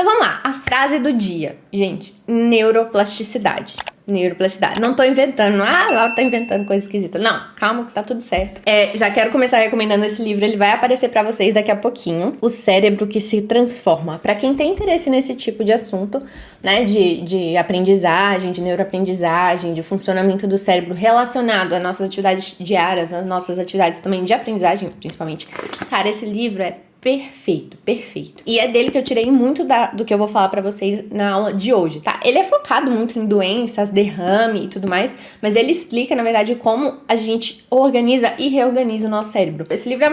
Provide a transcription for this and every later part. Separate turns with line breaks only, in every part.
Então vamos lá, a frase do dia. Gente, neuroplasticidade. Neuroplasticidade. Não tô inventando. Ela tá inventando coisa esquisita. Não, calma que tá tudo certo. Já quero começar recomendando esse livro. Ele vai aparecer pra vocês daqui a pouquinho. O Cérebro que se Transforma. Pra quem tem interesse nesse tipo de assunto, né, de aprendizagem, de neuroaprendizagem, de funcionamento do cérebro relacionado às nossas atividades diárias, às nossas atividades também de aprendizagem, principalmente. Cara, esse livro é perfeito, perfeito. E é dele que eu tirei muito do que eu vou falar pra vocês na aula de hoje, tá? Ele é focado muito em doenças, derrame e tudo mais, mas ele explica, na verdade, como a gente organiza e reorganiza o nosso cérebro. Esse livro é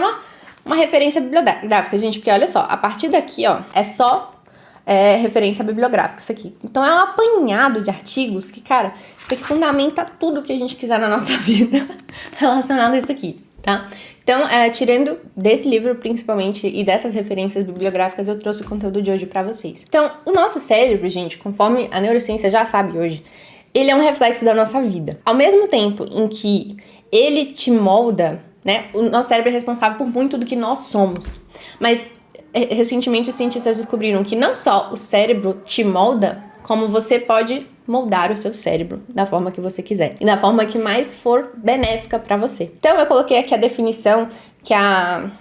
uma referência bibliográfica, gente, porque olha só, a partir daqui, ó, é só referência bibliográfica isso aqui. Então é um apanhado de artigos que, cara, isso aqui fundamenta tudo que a gente quiser na nossa vida relacionado a isso aqui, tá? Então, tirando desse livro, principalmente, e dessas referências bibliográficas, eu trouxe o conteúdo de hoje pra vocês. Então, o nosso cérebro, gente, conforme a neurociência já sabe hoje, ele é um reflexo da nossa vida. Ao mesmo tempo em que ele te molda, né, o nosso cérebro é responsável por muito do que nós somos. Mas, recentemente, os cientistas descobriram que não só o cérebro te molda, como você pode moldar o seu cérebro da forma que você quiser e da forma que mais for benéfica pra você. Então eu coloquei aqui a definição que a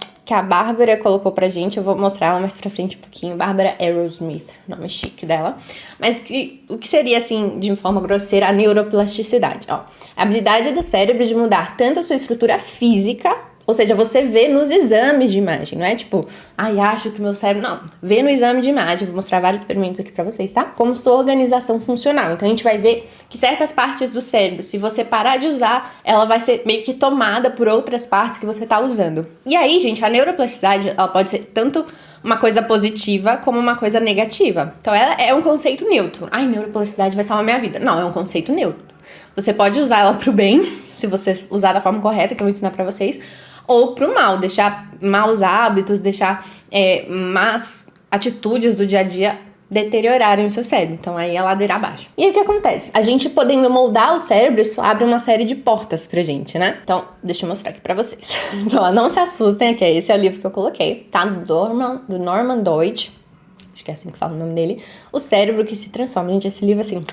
Bárbara colocou pra gente, eu vou mostrar ela mais pra frente um pouquinho, Bárbara Arrowsmith, nome chique dela, mas o que seria, assim, de forma grosseira, a neuroplasticidade, ó, a habilidade do cérebro de mudar tanto a sua estrutura física, ou seja, você vê nos exames de imagem, não é tipo, acho que meu cérebro... Não, vê no exame de imagem, vou mostrar vários experimentos aqui pra vocês, tá? Como sua organização funcional. Então, a gente vai ver que certas partes do cérebro, se você parar de usar, ela vai ser meio que tomada por outras partes que você tá usando. E aí, gente, a neuroplasticidade, ela pode ser tanto uma coisa positiva como uma coisa negativa. Então, ela é um conceito neutro. Neuroplasticidade vai salvar minha vida. Não, é um conceito neutro. Você pode usar ela pro bem, se você usar da forma correta, que eu vou ensinar pra vocês, ou pro mal, deixar maus hábitos, deixar más atitudes do dia a dia deteriorarem o seu cérebro. Então aí é ladeira abaixo. E aí o que acontece? A gente podendo moldar o cérebro, isso abre uma série de portas pra gente, né? Então, deixa eu mostrar aqui pra vocês. Então, ó, não se assustem aqui, esse é o livro que eu coloquei, tá? Do Norman Deutsch. Acho que é assim que fala o nome dele. O Cérebro que se Transforma. Gente, esse livro, assim,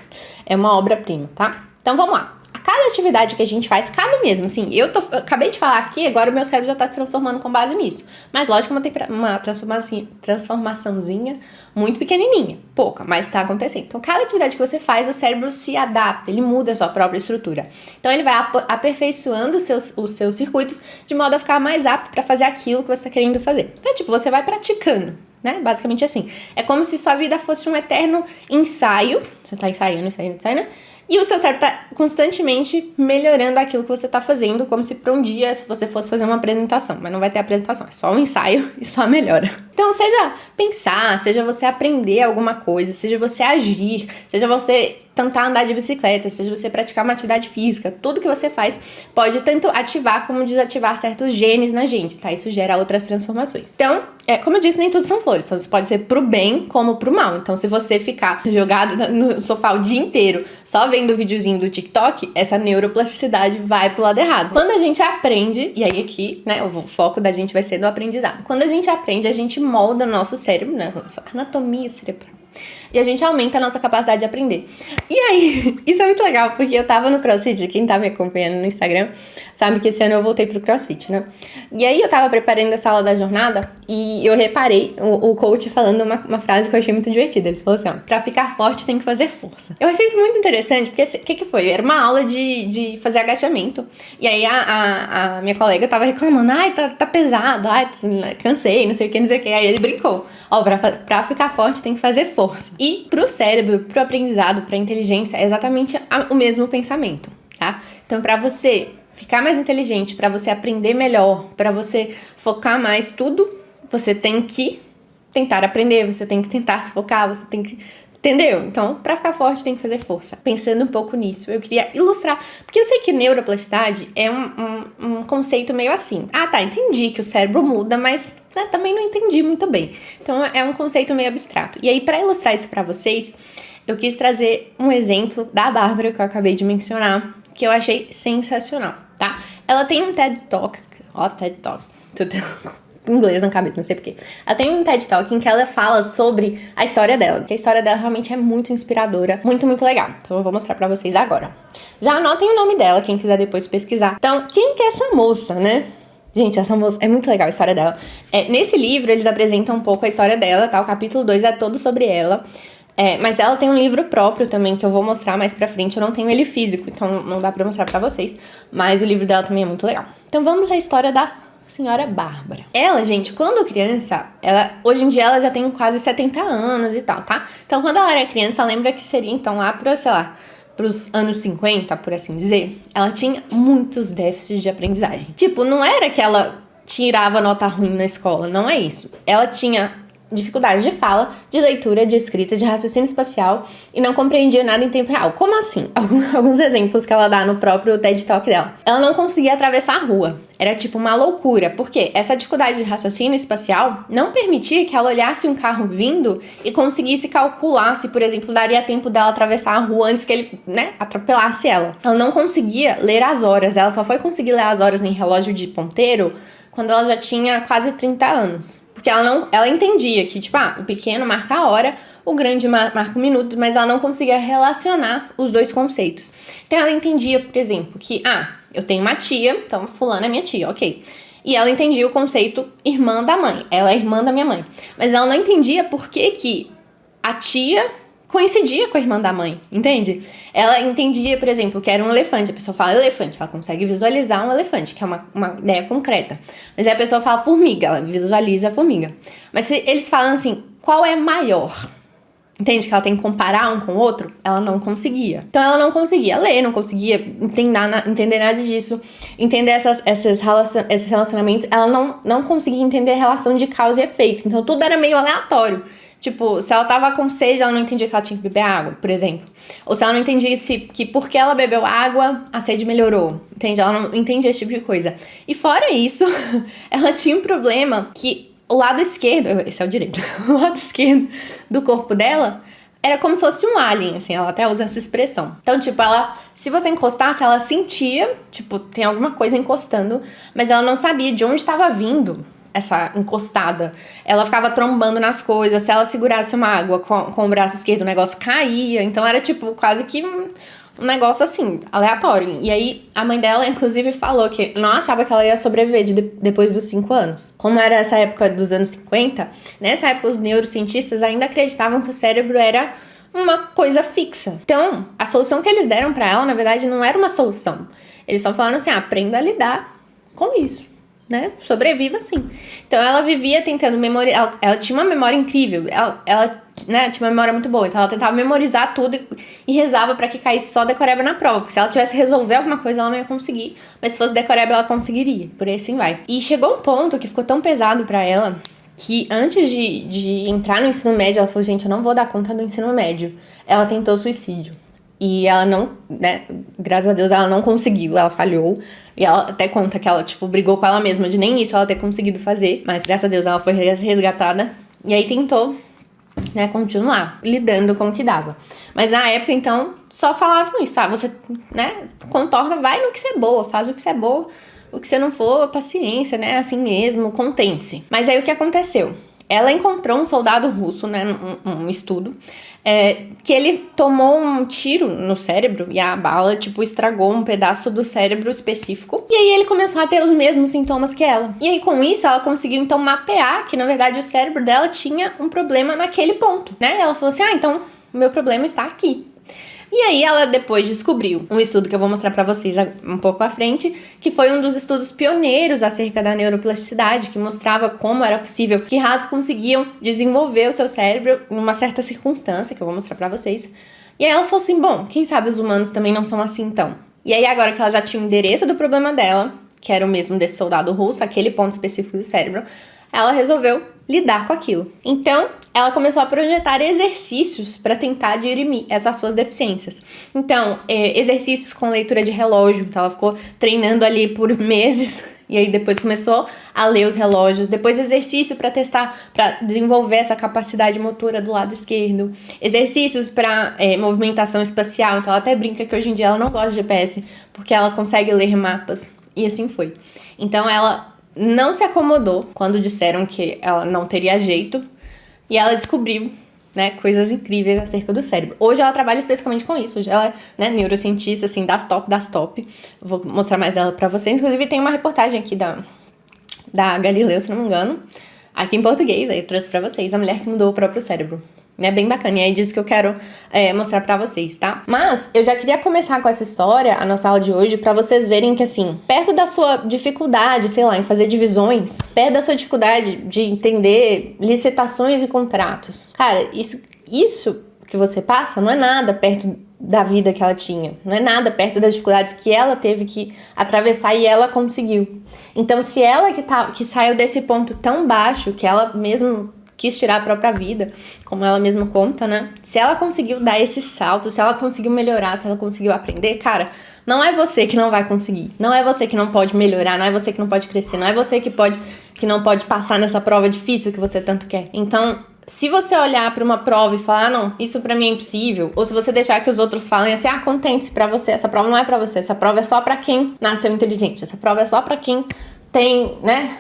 é uma obra-prima, tá? Então, vamos lá. Cada atividade que a gente faz, cada mesmo, assim, eu acabei de falar aqui, agora o meu cérebro já tá se transformando com base nisso. Mas lógico que uma transformaçãozinha muito pequenininha, pouca, mas tá acontecendo. Então, cada atividade que você faz, o cérebro se adapta, ele muda a sua própria estrutura. Então, ele vai aperfeiçoando os seus circuitos de modo a ficar mais apto para fazer aquilo que você tá querendo fazer. Então, tipo, você vai praticando, né? Basicamente assim. É como se sua vida fosse um eterno ensaio. Você tá ensaiando, e o seu cérebro tá constantemente melhorando aquilo que você tá fazendo, como se para um dia se você fosse fazer uma apresentação, mas não vai ter apresentação, é só um ensaio e só melhora. Então, seja pensar, seja você aprender alguma coisa, seja você agir, seja você tentar andar de bicicleta, seja você praticar uma atividade física, tudo que você faz pode tanto ativar como desativar certos genes na gente, tá? Isso gera outras transformações. Então, como eu disse, nem tudo são flores, então isso pode ser pro bem como pro mal. Então, se você ficar jogado no sofá o dia inteiro só vendo o videozinho do TikTok, essa neuroplasticidade vai pro lado errado. Quando a gente aprende, e aí aqui, né, o foco da gente vai ser no aprendizado. Quando a gente aprende, a gente molda o nosso cérebro, né, nossa anatomia cerebral. E a gente aumenta a nossa capacidade de aprender. E aí, isso é muito legal, porque eu tava no CrossFit, quem tá me acompanhando no Instagram sabe que esse ano eu voltei pro CrossFit, né? E aí eu tava preparando essa aula da jornada e eu reparei o coach falando uma frase que eu achei muito divertida. Ele falou assim, ó, pra ficar forte tem que fazer força. Eu achei isso muito interessante, porque o que foi? Era uma aula de fazer agachamento. E aí a minha colega tava reclamando, tá pesado, cansei, não sei o que. Aí ele brincou, ó, pra ficar forte tem que fazer força. E pro cérebro, pro aprendizado, pra inteligência, é exatamente o mesmo pensamento, tá? Então, pra você ficar mais inteligente, pra você aprender melhor, pra você focar mais tudo, você tem que tentar aprender, você tem que tentar se focar, você tem que... Entendeu? Então, pra ficar forte, tem que fazer força. Pensando um pouco nisso, eu queria ilustrar... Porque eu sei que neuroplasticidade é um conceito meio assim. Entendi que o cérebro muda, mas também não entendi muito bem. Então, é um conceito meio abstrato. E aí, pra ilustrar isso pra vocês, eu quis trazer um exemplo da Bárbara, que eu acabei de mencionar, que eu achei sensacional, tá? Ela tem um TED Talk... Ó, TED Talk. Tudo... inglês na cabeça, não sei porquê. Ela tem um TED Talk em que ela fala sobre a história dela, que a história dela realmente é muito inspiradora, muito, muito legal. Então eu vou mostrar pra vocês agora. Já anotem o nome dela, quem quiser depois pesquisar. Então, quem que é essa moça, né? Gente, essa moça é muito legal a história dela. Nesse livro, eles apresentam um pouco a história dela, tá? O capítulo 2 é todo sobre ela. Mas ela tem um livro próprio também, que eu vou mostrar mais pra frente. Eu não tenho ele físico, então não dá pra mostrar pra vocês. Mas o livro dela também é muito legal. Então vamos à história da senhora Bárbara. Ela, gente, quando criança, hoje em dia ela já tem quase 70 anos e tal, tá? Então quando ela era criança, lembra que seria então lá pra, sei lá, pros anos 50, por assim dizer, ela tinha muitos déficits de aprendizagem. Tipo, não era que ela tirava nota ruim na escola, não é isso. Ela tinha dificuldade de fala, de leitura, de escrita, de raciocínio espacial e não compreendia nada em tempo real. Como assim? Alguns exemplos que ela dá no próprio TED Talk dela. Ela não conseguia atravessar a rua. Era tipo uma loucura, porque essa dificuldade de raciocínio espacial não permitia que ela olhasse um carro vindo e conseguisse calcular se, por exemplo, daria tempo dela atravessar a rua antes que ele, atropelasse ela. Ela não conseguia ler as horas. Ela só foi conseguir ler as horas em relógio de ponteiro quando ela já tinha quase 30 anos. Porque ela entendia que, tipo, o pequeno marca a hora, o grande marca o minuto, mas ela não conseguia relacionar os dois conceitos. Então, ela entendia, por exemplo, que, eu tenho uma tia, então fulana é minha tia, ok. E ela entendia o conceito irmã da mãe, ela é irmã da minha mãe. Mas ela não entendia por que a tia coincidia com a irmã da mãe, entende? Ela entendia, por exemplo, que era um elefante. A pessoa fala elefante, ela consegue visualizar um elefante, que é uma ideia concreta. Mas aí a pessoa fala formiga, ela visualiza a formiga. Mas se eles falam assim, qual é maior? Entende? Que ela tem que comparar um com o outro? Ela não conseguia. Então ela não conseguia ler, não conseguia entender nada disso, entender esses relacionamentos. Ela não conseguia entender a relação de causa e efeito. Então tudo era meio aleatório. Tipo, se ela tava com sede, ela não entendia que ela tinha que beber água, por exemplo. Ou se ela não entendia que porque ela bebeu água, a sede melhorou. Entende? Ela não entendia esse tipo de coisa. E fora isso, ela tinha um problema que o lado esquerdo, esse é o direito, o lado esquerdo do corpo dela era como se fosse um alien, assim, ela até usa essa expressão. Então, tipo, se você encostasse, ela sentia, tipo, tem alguma coisa encostando, mas ela não sabia de onde estava vindo essa encostada. Ela ficava trombando nas coisas. Se ela segurasse uma água com o braço esquerdo, o negócio caía. Então era tipo quase que um negócio assim, aleatório. E aí a mãe dela, inclusive, falou que não achava que ela ia sobreviver depois dos 5 anos. Como era essa época dos anos 50, nessa época os neurocientistas ainda acreditavam que o cérebro era uma coisa fixa. Então, a solução que eles deram pra ela, na verdade, não era uma solução. Eles só falaram assim, aprenda a lidar com isso. Né? Sobreviva assim. Então ela vivia tentando memorizar. Ela tinha uma memória incrível. Ela tinha uma memória muito boa. Então ela tentava memorizar tudo e rezava pra que caísse só decoreba na prova. Porque se ela tivesse que resolver alguma coisa, ela não ia conseguir. Mas se fosse decoreba, ela conseguiria. Por aí assim vai. E chegou um ponto que ficou tão pesado pra ela que antes de entrar no ensino médio, ela falou: gente, eu não vou dar conta do ensino médio. Ela tentou suicídio. E ela não, graças a Deus, ela não conseguiu, ela falhou. E ela até conta que ela, brigou com ela mesma de nem isso ela ter conseguido fazer. Mas, graças a Deus, ela foi resgatada. E aí tentou, continuar lidando com o que dava. Mas na época, então, só falavam isso. Você, contorna, vai no que você é boa, faz o que você é boa. O que você não for, paciência, assim mesmo, contente-se. Mas aí o que aconteceu? Ela encontrou um soldado russo, um estudo, que ele tomou um tiro no cérebro e a bala, estragou um pedaço do cérebro específico. E aí ele começou a ter os mesmos sintomas que ela. E aí com isso ela conseguiu então mapear que na verdade o cérebro dela tinha um problema naquele ponto, Ela falou assim, então o meu problema está aqui. E aí ela depois descobriu um estudo que eu vou mostrar pra vocês um pouco à frente, que foi um dos estudos pioneiros acerca da neuroplasticidade, que mostrava como era possível que ratos conseguiam desenvolver o seu cérebro em uma certa circunstância, que eu vou mostrar pra vocês. E aí ela falou assim, bom, quem sabe os humanos também não são assim então. E aí agora que ela já tinha o endereço do problema dela, que era o mesmo desse soldado russo, aquele ponto específico do cérebro, ela resolveu lidar com aquilo. Então, ela começou a projetar exercícios para tentar dirimir essas suas deficiências. Então, exercícios com leitura de relógio. Então, ela ficou treinando ali por meses. E aí, depois começou a ler os relógios. Depois, exercício para testar, para desenvolver essa capacidade motora do lado esquerdo. Exercícios para movimentação espacial. Então, ela até brinca que hoje em dia ela não gosta de GPS, porque ela consegue ler mapas. E assim foi. Então, ela não se acomodou quando disseram que ela não teria jeito e ela descobriu, né, coisas incríveis acerca do cérebro. Hoje ela trabalha especificamente com isso. Hoje ela é, né, neurocientista, assim, das top. Vou mostrar mais dela pra vocês. Inclusive tem uma reportagem aqui da Galileu, se não me engano, aqui em português, aí eu trouxe pra vocês, a mulher que mudou o próprio cérebro. É bem bacana, e é disso que eu quero mostrar pra vocês, tá? Mas eu já queria começar com essa história, a nossa aula de hoje, pra vocês verem que, assim, perto da sua dificuldade, sei lá, em fazer divisões, perto da sua dificuldade de entender licitações e contratos, cara, isso que você passa não é nada perto da vida que ela tinha, não é nada perto das dificuldades que ela teve que atravessar e ela conseguiu. Então, se ela que saiu desse ponto tão baixo, que ela mesmo quis tirar a própria vida, como ela mesma conta, né? Se ela conseguiu dar esse salto, se ela conseguiu melhorar, se ela conseguiu aprender, cara, não é você que não vai conseguir. Não é você que não pode melhorar, não é você que não pode crescer, não é você que não pode passar nessa prova difícil que você tanto quer. Então, se você olhar pra uma prova e falar, não, isso pra mim é impossível, ou se você deixar que os outros falem assim, contente-se pra você, essa prova não é pra você, essa prova é só pra quem nasceu inteligente, essa prova é só pra quem tem, né,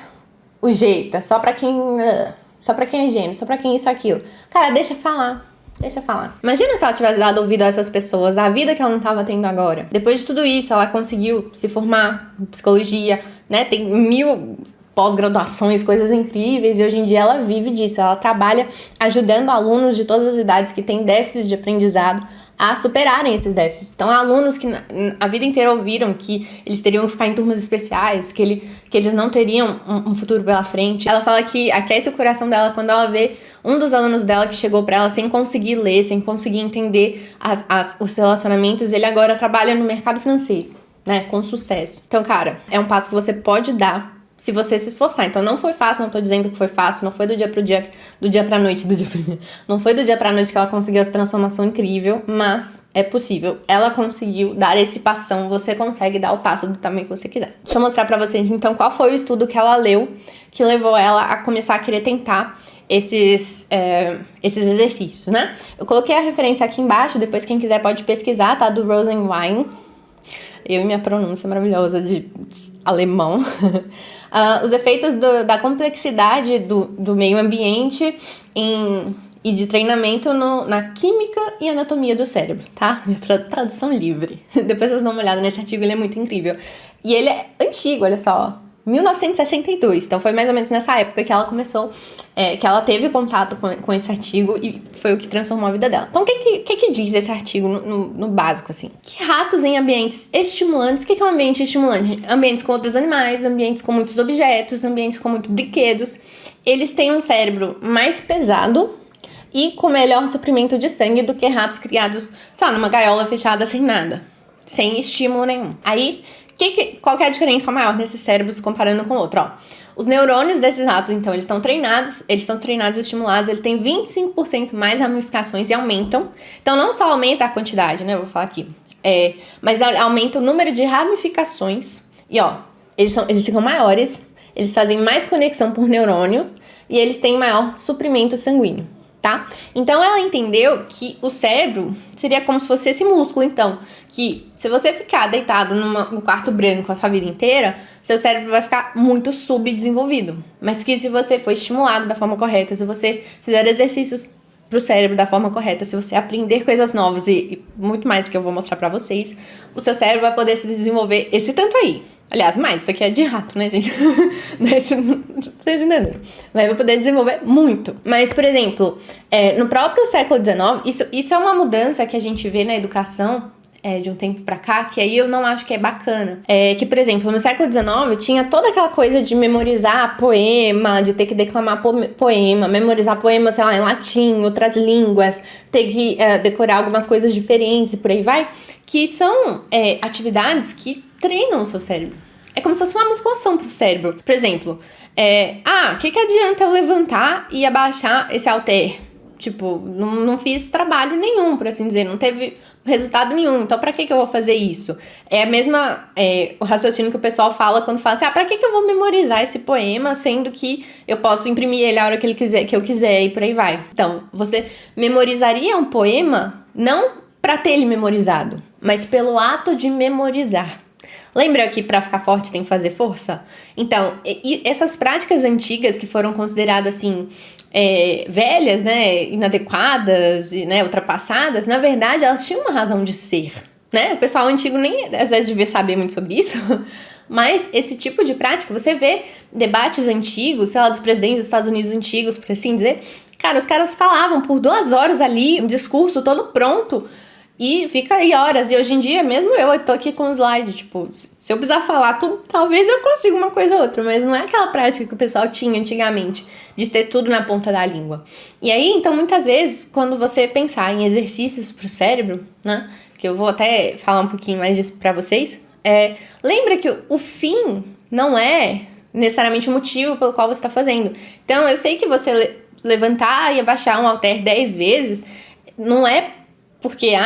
o jeito, é só pra quem é gênio, só pra quem isso, aquilo. Cara, deixa falar. Imagina se ela tivesse dado ouvido a essas pessoas, a vida que ela não tava tendo agora. Depois de tudo isso, ela conseguiu se formar em psicologia, né? Tem 1000 pós-graduações, coisas incríveis, e hoje em dia ela vive disso. Ela trabalha ajudando alunos de todas as idades que têm déficits de aprendizado a superarem esses déficits. Então, alunos que a vida inteira ouviram que eles teriam que ficar em turmas especiais, que eles não teriam um futuro pela frente. Ela fala que aquece o coração dela quando ela vê um dos alunos dela que chegou pra ela sem conseguir ler, sem conseguir entender os relacionamentos, ele agora trabalha no mercado financeiro, né, com sucesso. Então, cara, é um passo que você pode dar se você se esforçar. Então não foi fácil, não tô dizendo que foi fácil, não foi do dia pra noite, não foi do dia pra noite que ela conseguiu essa transformação incrível, mas é possível. Ela conseguiu dar esse passão, você consegue dar o passo do tamanho que você quiser. Deixa eu mostrar pra vocês então qual foi o estudo que ela leu, que levou ela a começar a querer tentar esses exercícios, né? Eu coloquei a referência aqui embaixo, depois quem quiser pode pesquisar, tá? Do Rosenwein. Eu e minha pronúncia maravilhosa de alemão. Os efeitos da complexidade do meio ambiente e de treinamento na química e anatomia do cérebro, tá? Minha tradução livre. Depois vocês dão uma olhada nesse artigo, ele é muito incrível. E ele é antigo, olha só. 1962, então foi mais ou menos nessa época que ela começou, que ela teve contato com esse artigo e foi o que transformou a vida dela. Então, o que diz esse artigo no básico, assim? Que ratos em ambientes estimulantes, o que é um ambiente estimulante? Ambientes com outros animais, ambientes com muitos objetos, ambientes com muitos brinquedos, eles têm um cérebro mais pesado e com melhor suprimento de sangue do que ratos criados, sei lá, numa gaiola fechada sem nada, sem estímulo nenhum. Aí, qual que é a diferença maior nesses cérebros comparando com o outro? Ó, os neurônios desses ratos, então, eles são treinados e estimulados, ele tem 25% mais ramificações e aumentam. Então, não só aumenta a quantidade, né, eu vou falar aqui, mas aumenta o número de ramificações. E, ó, eles ficam maiores, eles fazem mais conexão por neurônio e eles têm maior suprimento sanguíneo, tá? Então, ela entendeu que o cérebro seria como se fosse esse músculo, então, que se você ficar deitado num quarto branco a sua vida inteira, seu cérebro vai ficar muito subdesenvolvido. Mas que se você for estimulado da forma correta, se você fizer exercícios pro cérebro da forma correta, se você aprender coisas novas e muito mais que eu vou mostrar pra vocês, o seu cérebro vai poder se desenvolver esse tanto aí. Aliás, mais, isso aqui é de rato, né, gente? Vocês entenderam? Vai poder desenvolver muito. Mas, por exemplo, no próprio século XIX, isso é uma mudança que a gente vê na educação de um tempo pra cá, que aí eu não acho que é bacana. Que, por exemplo, no século XIX tinha toda aquela coisa de memorizar poema, de ter que declamar poema, memorizar poema, sei lá, em latim, outras línguas, ter que decorar algumas coisas diferentes e por aí vai, que são atividades que treinam o seu cérebro. É como se fosse uma musculação pro cérebro. Por exemplo, o que adianta eu levantar e abaixar esse halter? Tipo, não fiz trabalho nenhum, por assim dizer, não teve resultado nenhum, então pra que eu vou fazer isso? É a mesma, o raciocínio que o pessoal fala quando fala assim, pra que eu vou memorizar esse poema, sendo que eu posso imprimir ele a hora que eu quiser e por aí vai. Então, você memorizaria um poema não pra ter ele memorizado, mas pelo ato de memorizar. Lembra que para ficar forte tem que fazer força? Então, e essas práticas antigas que foram consideradas assim, velhas, né, inadequadas, né, ultrapassadas, na verdade elas tinham uma razão de ser, né? O pessoal antigo nem às vezes devia saber muito sobre isso, mas esse tipo de prática, você vê debates antigos, sei lá, dos presidentes dos Estados Unidos antigos, por assim dizer, cara, os caras falavam por 2 horas ali, um discurso todo pronto, e fica aí horas. E hoje em dia, mesmo eu tô aqui com um slide, tipo, se eu precisar falar tudo, talvez eu consiga uma coisa ou outra, mas não é aquela prática que o pessoal tinha antigamente, de ter tudo na ponta da língua. E aí, então, muitas vezes, quando você pensar em exercícios pro cérebro, né, que eu vou até falar um pouquinho mais disso pra vocês, lembra que o fim não é necessariamente o motivo pelo qual você tá fazendo. Então, eu sei que você levantar e abaixar um halter 10 vezes, não é porque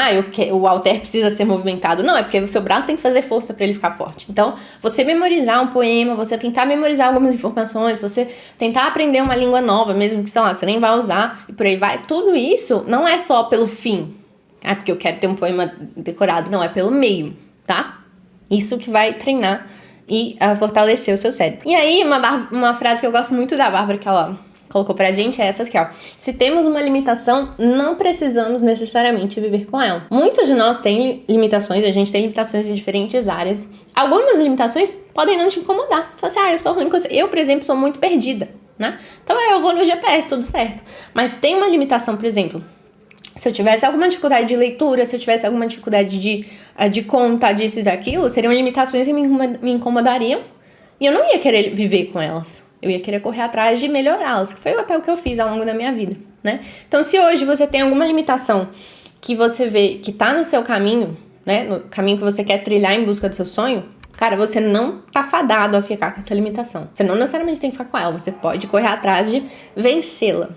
o halter precisa ser movimentado. Não, é porque o seu braço tem que fazer força para ele ficar forte. Então, você memorizar um poema, você tentar memorizar algumas informações, você tentar aprender uma língua nova, mesmo que, sei lá, você nem vai usar, e por aí vai. Tudo isso não é só pelo fim. Porque eu quero ter um poema decorado. Não, é pelo meio, tá? Isso que vai treinar e fortalecer o seu cérebro. E aí, uma frase que eu gosto muito da Bárbara, que ela colocou pra gente, é essa aqui, ó. Se temos uma limitação, não precisamos necessariamente viver com ela. Muitos de nós têm limitações, a gente tem limitações em diferentes áreas. Algumas limitações podem não te incomodar. Você fala assim, eu sou ruim com isso. Eu, por exemplo, sou muito perdida, né? Então eu vou no GPS, tudo certo. Mas tem uma limitação, por exemplo, se eu tivesse alguma dificuldade de leitura, se eu tivesse alguma dificuldade de conta, disso e daquilo, seriam limitações que me incomodariam e eu não ia querer viver com elas. Eu ia querer correr atrás de melhorá-las, que foi até o que eu fiz ao longo da minha vida, né? Então, se hoje você tem alguma limitação que você vê que tá no seu caminho, né? No caminho que você quer trilhar em busca do seu sonho, cara, você não tá fadado a ficar com essa limitação. Você não necessariamente tem que ficar com ela, você pode correr atrás de vencê-la.